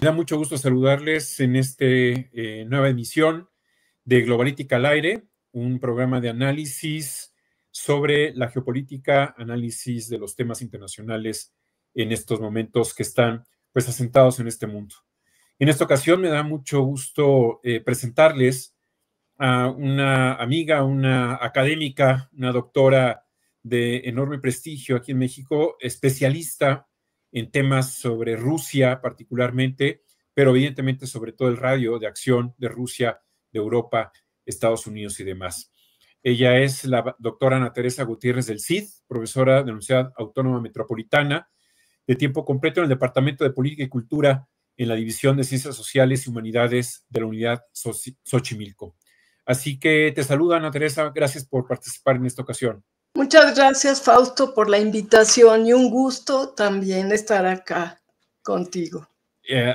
Me da mucho gusto saludarles en esta nueva emisión de Globalítica al Aire, un programa de análisis sobre la geopolítica, análisis de los temas internacionales en estos momentos que están pues asentados en este mundo. En esta ocasión me da mucho gusto presentarles a una amiga, una académica, una doctora de enorme prestigio aquí en México, especialista en temas sobre Rusia particularmente, pero evidentemente sobre todo el radio de acción de Rusia, de Europa, Estados Unidos y demás. Ella es la doctora Ana Teresa Gutiérrez del CID, profesora de la Universidad Autónoma Metropolitana, de tiempo completo en el Departamento de Política y Cultura en la División de Ciencias Sociales y Humanidades de la Unidad Xochimilco. Así que te saluda Ana Teresa, gracias por participar en esta ocasión. Muchas gracias, Fausto, por la invitación y un gusto también estar acá contigo.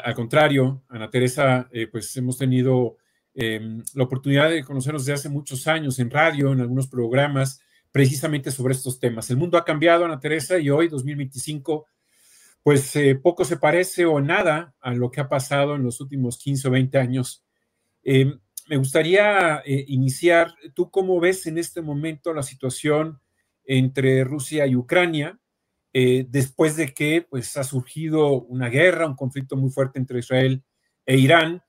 Al contrario, Ana Teresa, pues hemos tenido la oportunidad de conocernos desde hace muchos años en radio, en algunos programas, precisamente sobre estos temas. El mundo ha cambiado, Ana Teresa, y hoy, 2025, pues poco se parece o nada a lo que ha pasado en los últimos 15 o 20 años. Me gustaría iniciar, ¿tú cómo ves en este momento la situación entre Rusia y Ucrania? Después de que pues, ha surgido una guerra, un conflicto muy fuerte entre Israel e Irán,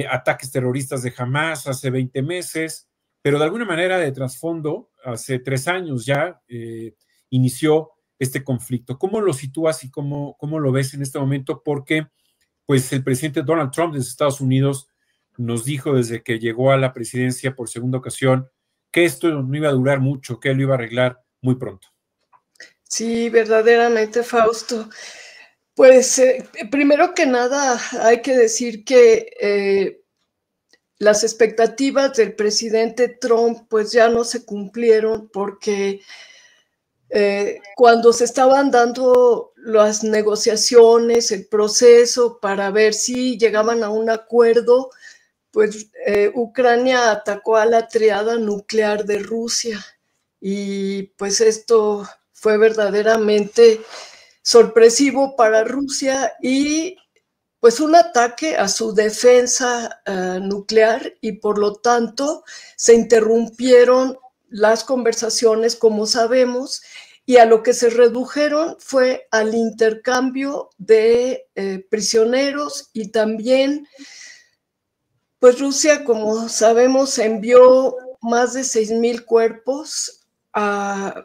ataques terroristas de Hamas hace 20 meses, pero de alguna manera de trasfondo, hace 3 años ya inició este conflicto. ¿Cómo lo sitúas y cómo lo ves en este momento? Porque pues, el presidente Donald Trump de Estados Unidos nos dijo desde que llegó a la presidencia por segunda ocasión que esto no iba a durar mucho, que él lo iba a arreglar muy pronto. Sí, verdaderamente, Fausto. Pues primero que nada hay que decir que las expectativas del presidente Trump pues ya no se cumplieron porque cuando se estaban dando las negociaciones, el proceso para ver si llegaban a un acuerdo, pues Ucrania atacó a la triada nuclear de Rusia y pues esto fue verdaderamente sorpresivo para Rusia y pues un ataque a su defensa nuclear y por lo tanto se interrumpieron las conversaciones, como sabemos, y a lo que se redujeron fue al intercambio de prisioneros y también pues Rusia, como sabemos, envió más de 6,000 cuerpos a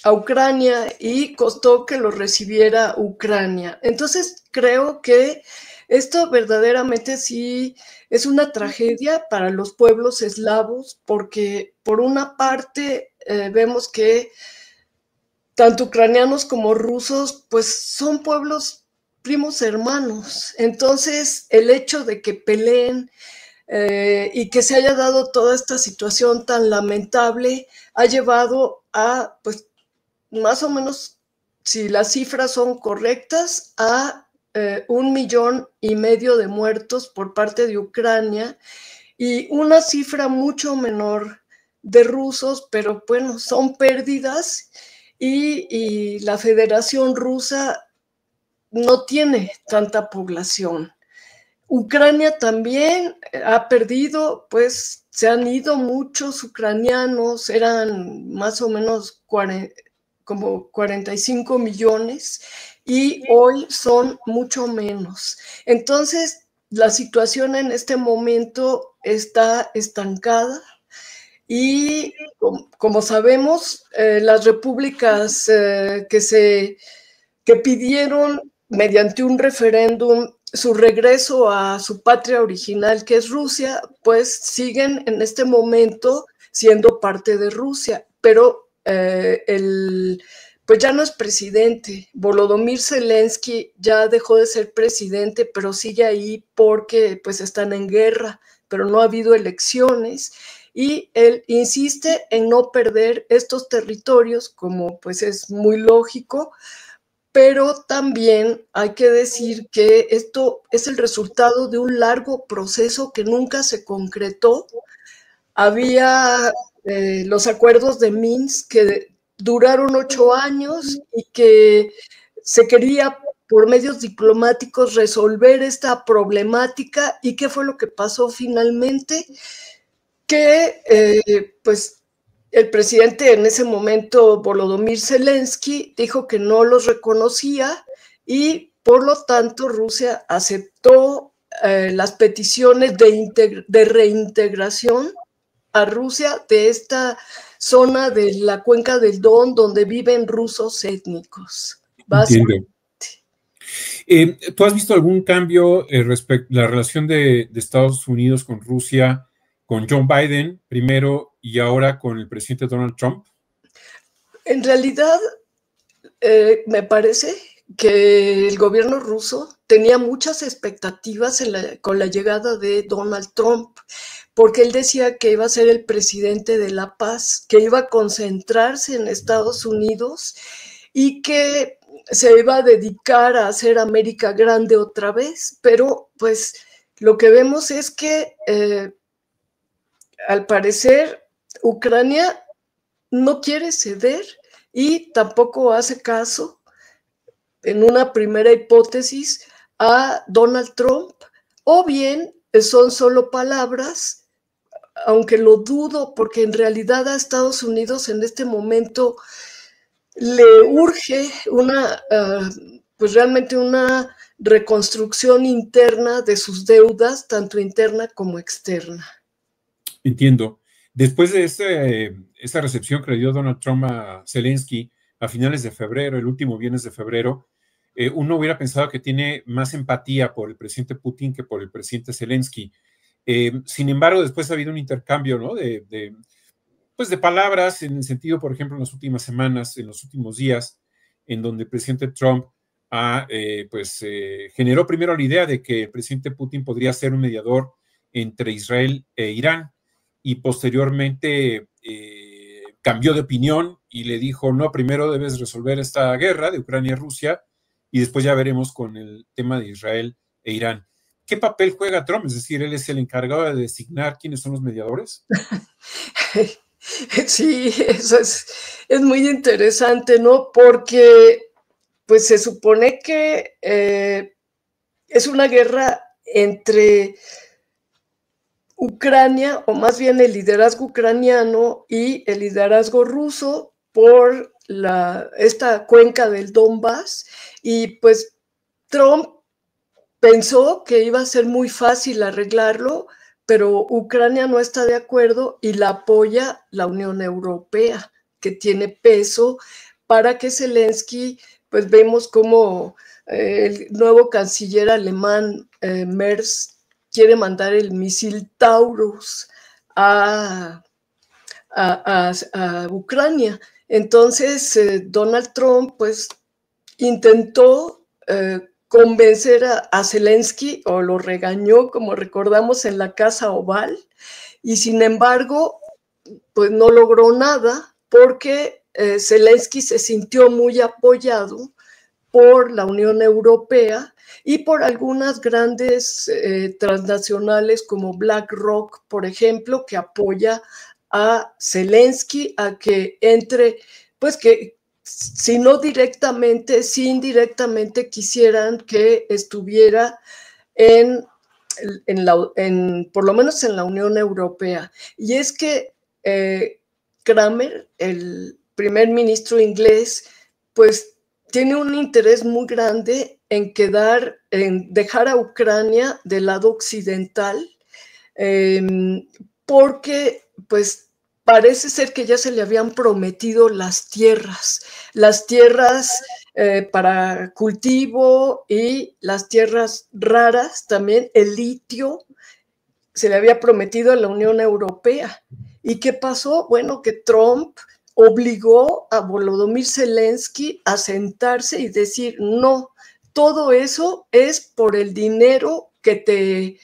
Ucrania y costó que los recibiera Ucrania. Entonces creo que esto verdaderamente sí es una tragedia para los pueblos eslavos porque por una parte vemos que tanto ucranianos como rusos pues son pueblos primos hermanos. Entonces el hecho de que peleen y que se haya dado toda esta situación tan lamentable ha llevado a pues más o menos, si las cifras son correctas, a 1,5 millones de muertos por parte de Ucrania y una cifra mucho menor de rusos, pero bueno, son pérdidas y la Federación Rusa no tiene tanta población. Ucrania también ha perdido, pues se han ido muchos ucranianos, eran más o menos como 45 millones y hoy son mucho menos. Entonces, la situación en este momento está estancada y como sabemos, las repúblicas que pidieron mediante un referéndum su regreso a su patria original, que es Rusia, pues siguen en este momento siendo parte de Rusia, pero pues ya no es presidente. Volodymyr Zelensky ya dejó de ser presidente, pero sigue ahí porque pues están en guerra, pero no ha habido elecciones y él insiste en no perder estos territorios, como pues es muy lógico, pero también hay que decir que esto es el resultado de un largo proceso que nunca se concretó. Había los acuerdos de Minsk que duraron 8 años y que se quería por medios diplomáticos resolver esta problemática. ¿Y qué fue lo que pasó finalmente? Que pues el presidente en ese momento, Volodymyr Zelensky, dijo que no los reconocía y por lo tanto Rusia aceptó las peticiones de reintegración a Rusia de esta zona de la cuenca del Don donde viven rusos étnicos. Entiendo. ¿Tú has visto algún cambio respecto a la relación de Estados Unidos con Rusia, con Joe Biden primero y ahora con el presidente Donald Trump? En realidad, me parece que el gobierno ruso tenía muchas expectativas con la llegada de Donald Trump, porque él decía que iba a ser el presidente de la paz, que iba a concentrarse en Estados Unidos y que se iba a dedicar a hacer América grande otra vez. Pero pues lo que vemos es que al parecer Ucrania no quiere ceder y tampoco hace caso, en una primera hipótesis, a Donald Trump, o bien son solo palabras, aunque lo dudo, porque en realidad a Estados Unidos en este momento le urge pues realmente una reconstrucción interna de sus deudas, tanto interna como externa. Entiendo. Después de esa recepción que le dio Donald Trump a Zelensky a finales de febrero, el último viernes de febrero, uno hubiera pensado que tiene más empatía por el presidente Putin que por el presidente Zelensky. Sin embargo, después ha habido un intercambio, ¿no? Pues de palabras, en el sentido, por ejemplo, en las últimas semanas, en los últimos días, en donde el presidente Trump generó primero la idea de que el presidente Putin podría ser un mediador entre Israel e Irán, y posteriormente cambió de opinión y le dijo, no, primero debes resolver esta guerra de Ucrania y Rusia y después ya veremos con el tema de Israel e Irán. ¿Qué papel juega Trump? Es decir, ¿él es el encargado de designar quiénes son los mediadores? Sí, eso es muy interesante, ¿no? Porque pues se supone que es una guerra entre Ucrania, o más bien el liderazgo ucraniano y el liderazgo ruso por esta cuenca del Donbass, y pues Trump pensó que iba a ser muy fácil arreglarlo, pero Ucrania no está de acuerdo y la apoya la Unión Europea, que tiene peso para que Zelensky, pues vemos como el nuevo canciller alemán, Merz, quiere mandar el misil Taurus a Ucrania. Entonces, Donald Trump, pues, intentó convencer a Zelensky, o lo regañó, como recordamos, en la Casa Oval, y sin embargo, pues no logró nada, porque Zelensky se sintió muy apoyado por la Unión Europea y por algunas grandes transnacionales como BlackRock, por ejemplo, que apoya a Zelensky a que entre, pues que si no directamente, sí indirectamente quisieran que estuviera por lo menos en la Unión Europea. Y es que Cramer, el primer ministro inglés, pues tiene un interés muy grande en dejar a Ucrania del lado occidental, porque pues parece ser que ya se le habían prometido las tierras para cultivo, y las tierras raras también, el litio, se le había prometido a la Unión Europea. ¿Y qué pasó? Bueno, que Trump obligó a Volodymyr Zelensky a sentarse y decir, no, todo eso es por el dinero que te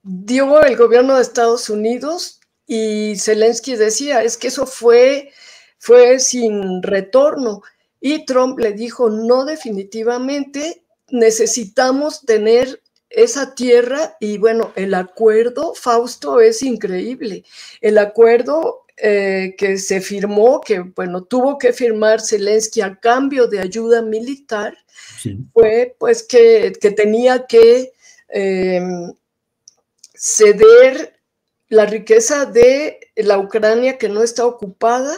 dio el gobierno de Estados Unidos. Y Zelensky decía, es que eso fue sin retorno. Y Trump le dijo, no, definitivamente necesitamos tener esa tierra. Y bueno, el acuerdo, Fausto, es increíble. El acuerdo que se firmó, que bueno, tuvo que firmar Zelensky a cambio de ayuda militar, sí, fue pues que tenía que ceder la riqueza de la Ucrania que no está ocupada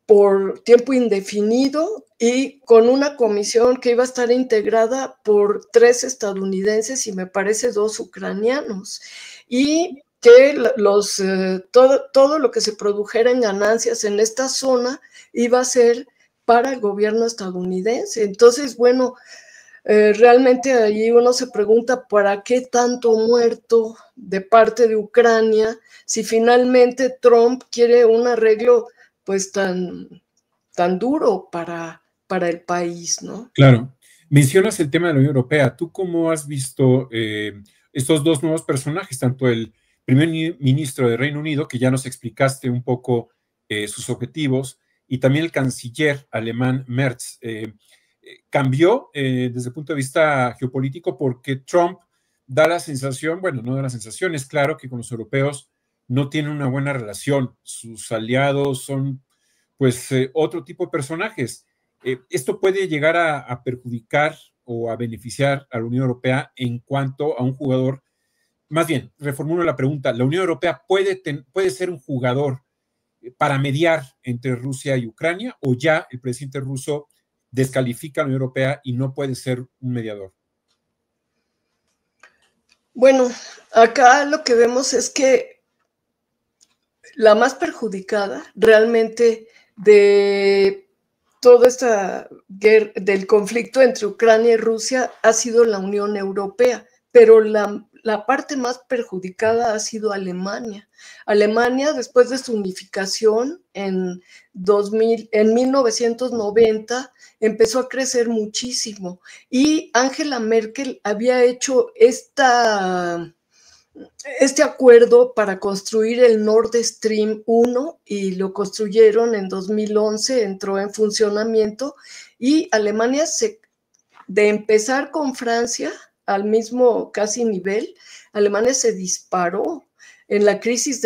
por tiempo indefinido y con una comisión que iba a estar integrada por 3 estadounidenses y me parece 2 ucranianos, y que todo lo que se produjera en ganancias en esta zona iba a ser para el gobierno estadounidense. Entonces, bueno, realmente ahí uno se pregunta ¿para qué tanto muerto de parte de Ucrania si finalmente Trump quiere un arreglo pues tan duro para el país, ¿no? claro. Mencionas el tema de la Unión Europea. ¿Tú cómo has visto estos dos nuevos personajes, tanto el primer ministro de Reino Unido, que ya nos explicaste un poco sus objetivos, y también el canciller alemán Merz? Cambió desde el punto de vista geopolítico porque Trump da la sensación, bueno, no da la sensación, es claro que con los europeos no tiene una buena relación. Sus aliados son, pues, otro tipo de personajes. Esto puede llegar a perjudicar o a beneficiar a la Unión Europea en cuanto a un jugador. Más bien, reformulo la pregunta, ¿la Unión Europea puede ser un jugador para mediar entre Rusia y Ucrania, o ya el presidente ruso descalifica a la Unión Europea y no puede ser un mediador? Bueno, acá lo que vemos es que la más perjudicada realmente de toda esta guerra, del conflicto entre Ucrania y Rusia, ha sido la Unión Europea, pero la parte más perjudicada ha sido Alemania. Alemania, después de su unificación en 1990, empezó a crecer muchísimo y Angela Merkel había hecho este acuerdo para construir el Nord Stream 1 y lo construyeron en 2011, entró en funcionamiento y Alemania, de empezar con Francia al mismo casi nivel, Alemania se disparó en la crisis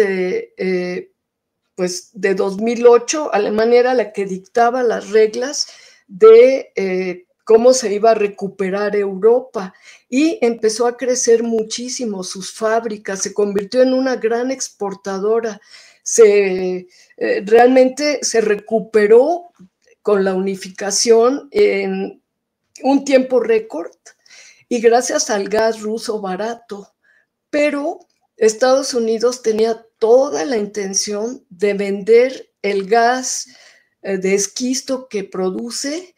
pues de 2008. Alemania era la que dictaba las reglas de cómo se iba a recuperar Europa y empezó a crecer muchísimo sus fábricas, se convirtió en una gran exportadora, realmente se recuperó con la unificación en un tiempo récord y gracias al gas ruso barato, pero Estados Unidos tenía toda la intención de vender el gas de esquisto que produce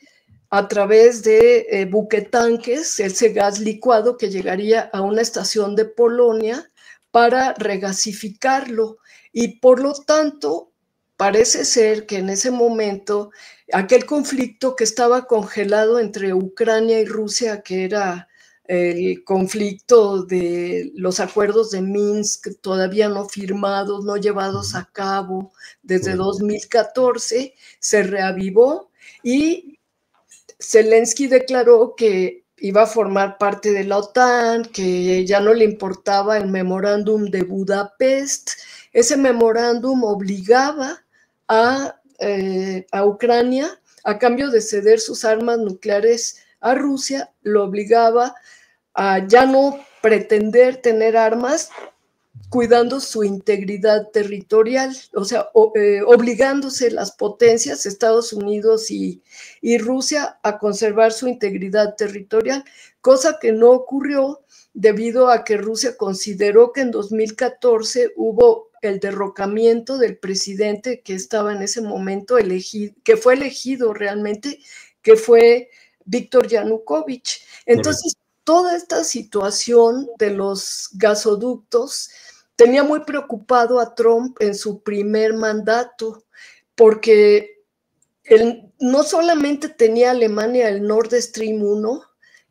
a través de buquetanques, ese gas licuado que llegaría a una estación de Polonia para regasificarlo. Y por lo tanto, parece ser que en ese momento aquel conflicto que estaba congelado entre Ucrania y Rusia, que era el conflicto de los acuerdos de Minsk todavía no firmados, no llevados a cabo desde 2014, se reavivó y Zelensky declaró que iba a formar parte de la OTAN, que ya no le importaba el memorándum de Budapest. Ese memorándum obligaba a Ucrania, a cambio de ceder sus armas nucleares a Rusia, lo obligaba a ya no pretender tener armas, cuidando su integridad territorial, o sea, obligándose las potencias, Estados Unidos y Rusia, a conservar su integridad territorial, cosa que no ocurrió debido a que Rusia consideró que en 2014 hubo el derrocamiento del presidente que estaba en ese momento elegido, que fue elegido realmente, que fue Víctor Yanukovych. Entonces, toda esta situación de los gasoductos tenía muy preocupado a Trump en su primer mandato, porque él no solamente tenía Alemania el Nord Stream 1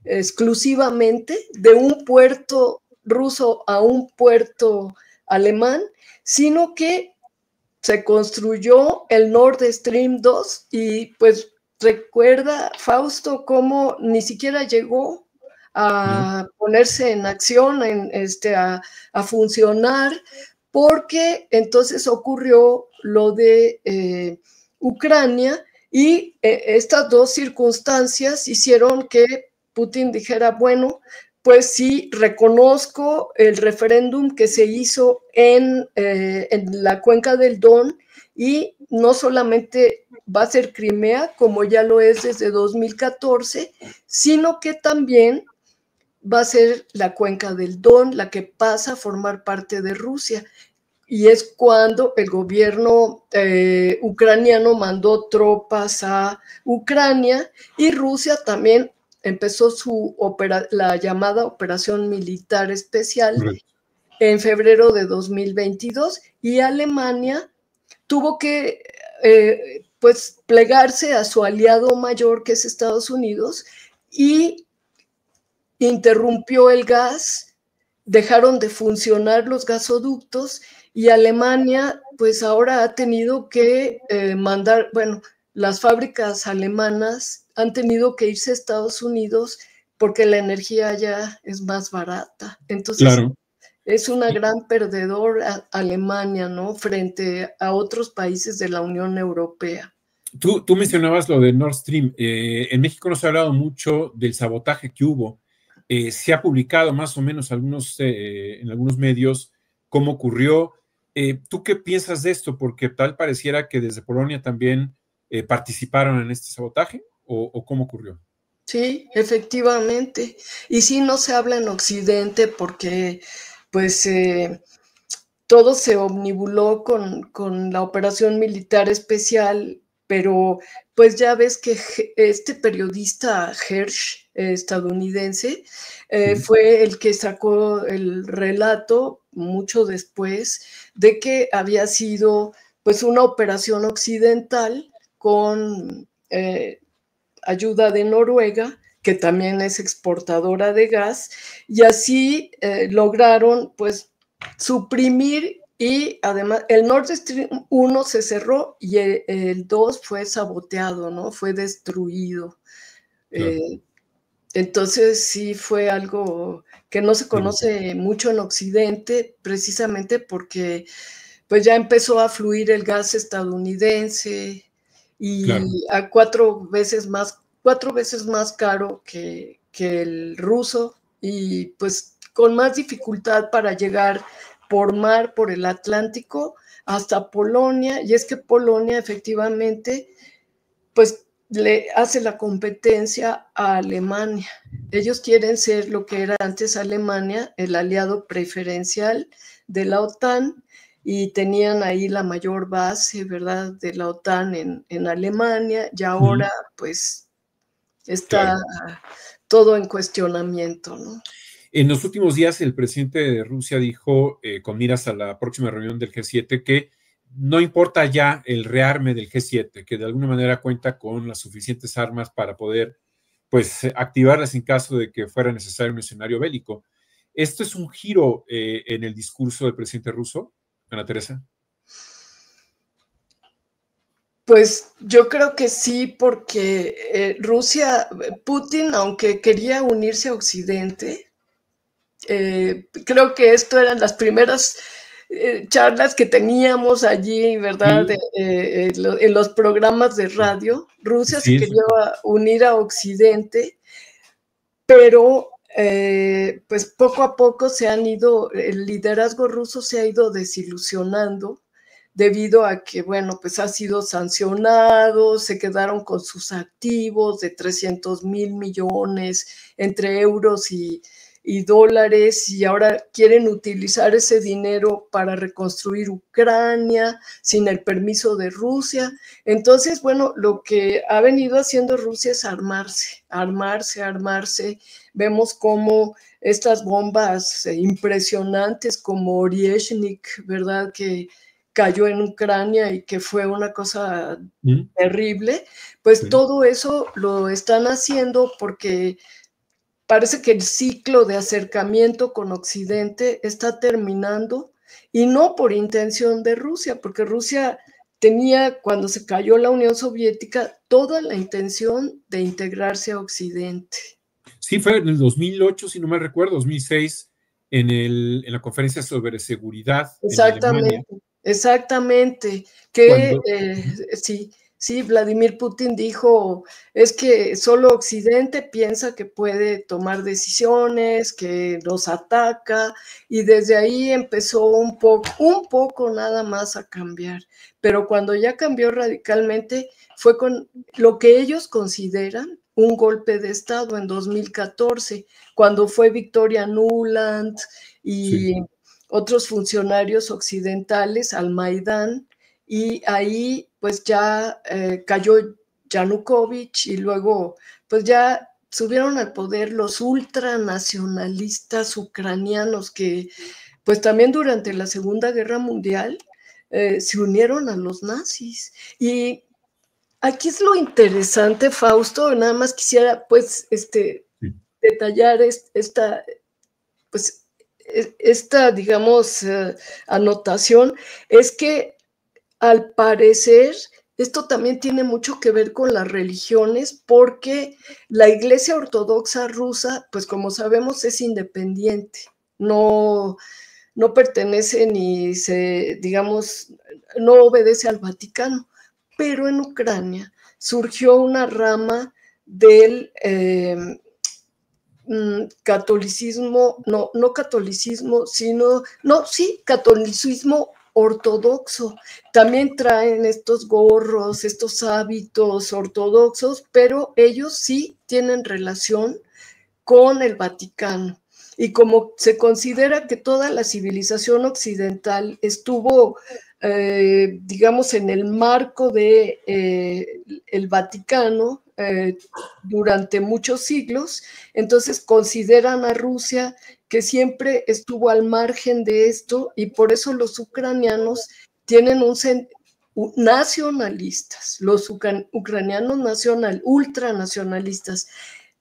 exclusivamente de un puerto ruso a un puerto alemán, sino que se construyó el Nord Stream 2 y pues recuerda, Fausto, cómo ni siquiera llegó a ponerse en acción, a funcionar, porque entonces ocurrió lo de Ucrania, y estas dos circunstancias hicieron que Putin dijera, bueno, pues sí, reconozco el referéndum que se hizo en la cuenca del Don, y no solamente va a ser Crimea, como ya lo es desde 2014, sino que también va a ser la cuenca del Don la que pasa a formar parte de Rusia. Y es cuando el gobierno ucraniano mandó tropas a Ucrania, y Rusia también empezó la llamada Operación Militar Especial en febrero de 2022, y Alemania tuvo que pues plegarse a su aliado mayor, que es Estados Unidos, y interrumpió el gas, dejaron de funcionar los gasoductos, y Alemania pues ahora ha tenido que mandar, bueno, las fábricas alemanas han tenido que irse a Estados Unidos porque la energía ya es más barata. Entonces, claro, es una gran perdedora Alemania, ¿no? Frente a otros países de la Unión Europea. Tú mencionabas lo de Nord Stream. En México no se ha hablado mucho del sabotaje que hubo. Se ha publicado más o menos en algunos medios cómo ocurrió. ¿Tú qué piensas de esto? Porque tal pareciera que desde Polonia también participaron en este sabotaje, ¿o cómo ocurrió? Sí, efectivamente. Y sí, no se habla en Occidente porque pues todo se omnibuló con la operación militar especial, pero pues ya ves que este periodista Hersh, estadounidense, fue el que sacó el relato mucho después de que había sido pues una operación occidental con ayuda de Noruega, que también es exportadora de gas, y así lograron pues suprimir, y además el Nord Stream 1 se cerró y el 2 fue saboteado, ¿no? Fue destruido. Claro. Entonces sí fue algo que no se conoce mucho en Occidente, precisamente porque pues ya empezó a fluir el gas estadounidense, y claro, a 4 veces más caro que el ruso, y pues con más dificultad para llegar por mar, por el Atlántico, hasta Polonia. Y es que Polonia efectivamente pues le hace la competencia a Alemania. Ellos quieren ser lo que era antes Alemania, el aliado preferencial de la OTAN, y tenían ahí la mayor base, ¿verdad?, de la OTAN en Alemania, y ahora pues está todo en cuestionamiento, ¿no? En los últimos días el presidente de Rusia dijo, con miras a la próxima reunión del G7, que no importa ya el rearme del G7, que de alguna manera cuenta con las suficientes armas para poder pues activarlas en caso de que fuera necesario un escenario bélico. ¿Esto es un giro en el discurso del presidente ruso, Ana Teresa? Pues yo creo que sí, porque Rusia, Putin, aunque quería unirse a Occidente, creo que esto eran las primeras charlas que teníamos allí, ¿verdad? Sí. En los programas de radio. Rusia sí, se quería unir a Occidente, pero pues poco a poco el liderazgo ruso se ha ido desilusionando, debido a que, bueno, pues ha sido sancionado, se quedaron con sus activos de 300,000 millones entre euros y dólares, y ahora quieren utilizar ese dinero para reconstruir Ucrania sin el permiso de Rusia. Entonces, bueno, lo que ha venido haciendo Rusia es armarse. Vemos cómo estas bombas impresionantes como Oryezhnik, ¿verdad?, que cayó en Ucrania y que fue una cosa terrible, pues todo eso lo están haciendo porque parece que el ciclo de acercamiento con Occidente está terminando, y no por intención de Rusia, porque Rusia tenía, cuando se cayó la Unión Soviética, toda la intención de integrarse a Occidente. Sí, fue en el 2008, si no me recuerdo, 2006, en la conferencia sobre seguridad. Exactamente. Exactamente, que sí, sí, Vladimir Putin dijo, es que solo Occidente piensa que puede tomar decisiones, que nos ataca, y desde ahí empezó un poco nada más a cambiar. Pero cuando ya cambió radicalmente fue con lo que ellos consideran un golpe de Estado en 2014, cuando fue Victoria Nuland y Sí. otros funcionarios occidentales al Maidán, y ahí pues ya cayó Yanukovych y luego pues ya subieron al poder los ultranacionalistas ucranianos que pues también durante la Segunda Guerra Mundial se unieron a los nazis. Y aquí es lo interesante, Fausto, nada más quisiera pues detallar pues esta, digamos, anotación, es que al parecer esto también tiene mucho que ver con las religiones, porque la Iglesia Ortodoxa rusa, pues como sabemos, es independiente, no, no pertenece ni se, digamos, no obedece al Vaticano, pero en Ucrania surgió una rama del catolicismo, no catolicismo, sino, no, sí, catolicismo ortodoxo. También traen estos gorros, estos hábitos ortodoxos, pero ellos sí tienen relación con el Vaticano. Y como se considera que toda la civilización occidental estuvo, digamos, en el marco de el Vaticano durante muchos siglos, entonces consideran a Rusia que siempre estuvo al margen de esto, y por eso los ucranianos tienen nacionalistas, los ucranianos ultranacionalistas,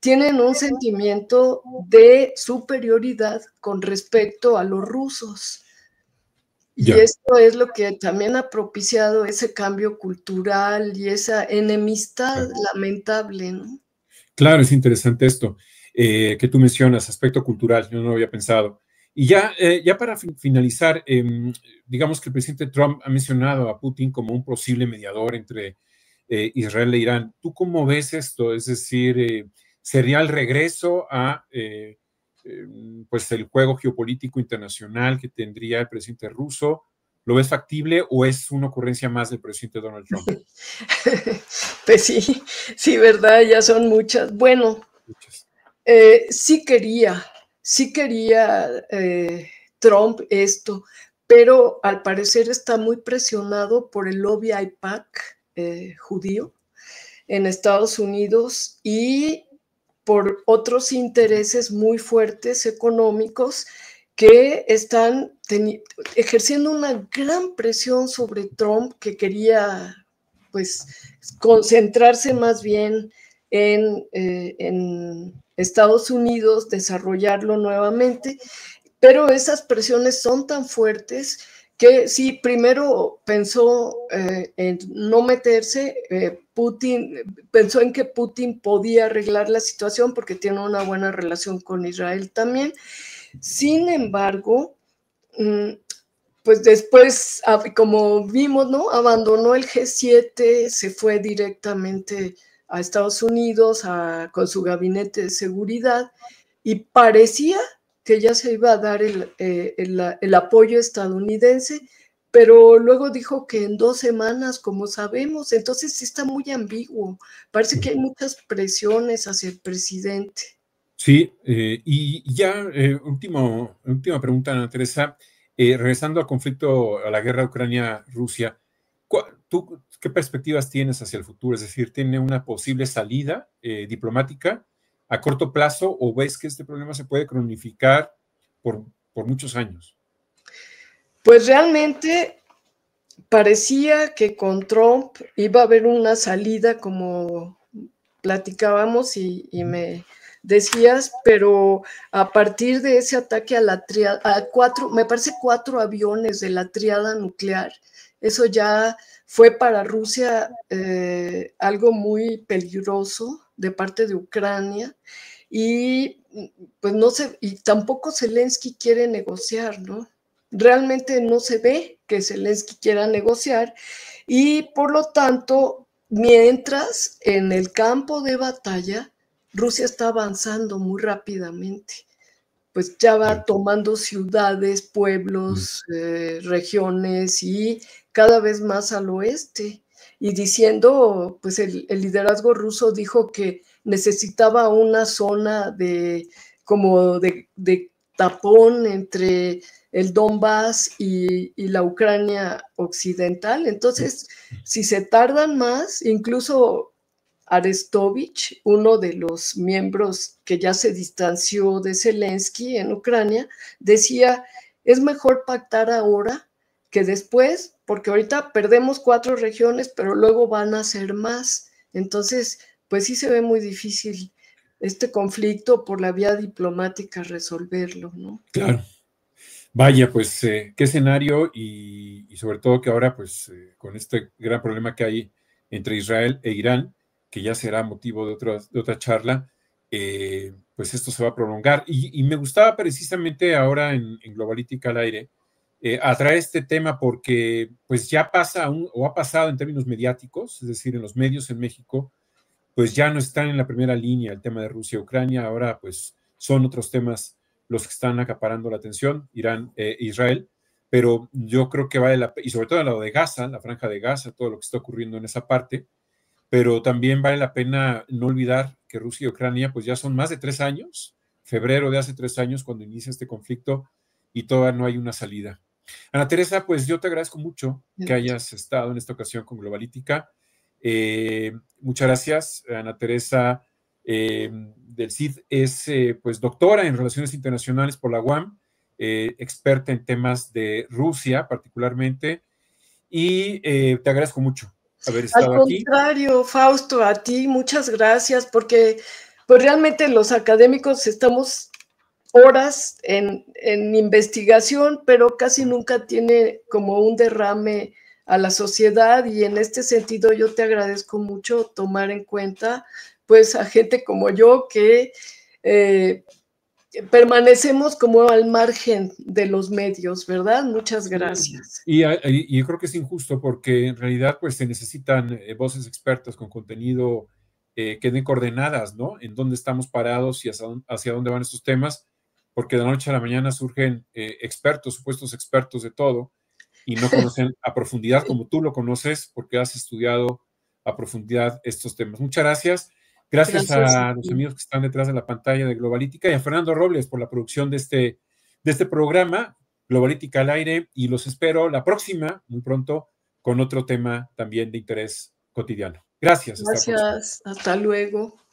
tienen un sentimiento de superioridad con respecto a los rusos. Y Ya. esto es lo que también ha propiciado ese cambio cultural y esa enemistad lamentable, ¿no? Claro, es interesante esto que tú mencionas, aspecto cultural, yo no lo había pensado. Y ya para finalizar, digamos que el presidente Trump ha mencionado a Putin como un posible mediador entre Israel e Irán. ¿Tú cómo ves esto? Es decir, ¿sería el regreso a pues el juego geopolítico internacional que tendría el presidente ruso? ¿Lo ves factible o es una ocurrencia más del presidente Donald Trump? Pues sí, sí, ¿verdad? Ya son muchas. Bueno, Muchas. sí quería Trump esto, pero al parecer está muy presionado por el lobby AIPAC judío en Estados Unidos y por otros intereses muy fuertes económicos que están ejerciendo una gran presión sobre Trump, que quería pues concentrarse más bien en Estados Unidos, desarrollarlo nuevamente, pero esas presiones son tan fuertes que sí, primero pensó en no meterse, Putin pensó en que Putin podía arreglar la situación porque tiene una buena relación con Israel también. Sin embargo, pues después, como vimos, ¿no? Abandonó el G7, se fue directamente a Estados Unidos con su gabinete de seguridad, y parecía que ya se iba a dar el apoyo estadounidense, pero luego dijo que en 2 semanas, como sabemos, entonces está muy ambiguo. Parece que hay muchas presiones hacia el presidente. Sí, y ya, última pregunta, Ana Teresa. Regresando al conflicto, a la guerra de Ucrania-Rusia, ¿tú qué perspectivas tienes hacia el futuro? Es decir, ¿tiene una posible salida diplomática a corto plazo o ves que este problema se puede cronificar por muchos años? Pues realmente parecía que con Trump iba a haber una salida, como platicábamos y me decías, pero a partir de ese ataque a la triada, me parece 4 aviones de la triada nuclear, eso ya fue para Rusia algo muy peligroso de parte de Ucrania, y pues no sé, y tampoco Zelensky quiere negociar, ¿no? Realmente no se ve que Zelensky quiera negociar, y por lo tanto, mientras en el campo de batalla, Rusia está avanzando muy rápidamente, pues ya va tomando ciudades, pueblos, regiones y cada vez más al oeste, y diciendo, pues el liderazgo ruso dijo que necesitaba una zona como de tapón entre el Donbass y la Ucrania occidental. Entonces, si se tardan más, incluso Arestovich, uno de los miembros que ya se distanció de Zelensky en Ucrania, decía, es mejor pactar ahora que después, porque ahorita perdemos 4 regiones, pero luego van a ser más. Entonces, pues sí se ve muy difícil este conflicto por la vía diplomática resolverlo, ¿no? Claro. Vaya, pues qué escenario y sobre todo que ahora, pues con este gran problema que hay entre Israel e Irán, que ya será motivo de otra charla, pues esto se va a prolongar. Y me gustaba precisamente ahora en Globalítica al aire atraer este tema porque pues ya pasa o ha pasado en términos mediáticos, es decir, en los medios en México, pues ya no están en la primera línea el tema de Rusia-Ucrania, ahora pues son otros temas los que están acaparando la atención, Irán e Israel, pero yo creo que vale la pena, y sobre todo en lado de Gaza, la franja de Gaza, todo lo que está ocurriendo en esa parte, pero también vale la pena no olvidar que Rusia y Ucrania pues ya son más de 3 años, febrero de hace 3 años cuando inicia este conflicto y todavía no hay una salida. Ana Teresa, pues yo te agradezco mucho que hayas estado en esta ocasión con Globalítica. Muchas gracias, Ana Teresa del CID es pues doctora en Relaciones Internacionales por la UAM, experta en temas de Rusia particularmente, y te agradezco mucho haber estado aquí. Al contrario, Fausto, a ti muchas gracias, porque pues realmente los académicos estamos horas en investigación, pero casi nunca tiene como un derrame a la sociedad, y en este sentido yo te agradezco mucho tomar en cuenta pues a gente como yo que permanecemos como al margen de los medios, ¿verdad? Muchas gracias. Y creo que es injusto porque en realidad pues se necesitan voces expertas con contenido que den coordenadas, ¿no? En dónde estamos parados y hacia dónde van estos temas, porque de la noche a la mañana surgen expertos, supuestos expertos de todo, y no conocen a profundidad como tú lo conoces porque has estudiado a profundidad estos temas. Muchas gracias. Gracias a los amigos que están detrás de la pantalla de Globalítica y a Fernando Robles por la producción de este programa, Globalítica al aire, y los espero la próxima, muy pronto, con otro tema también de interés cotidiano. Gracias. Gracias. Hasta luego.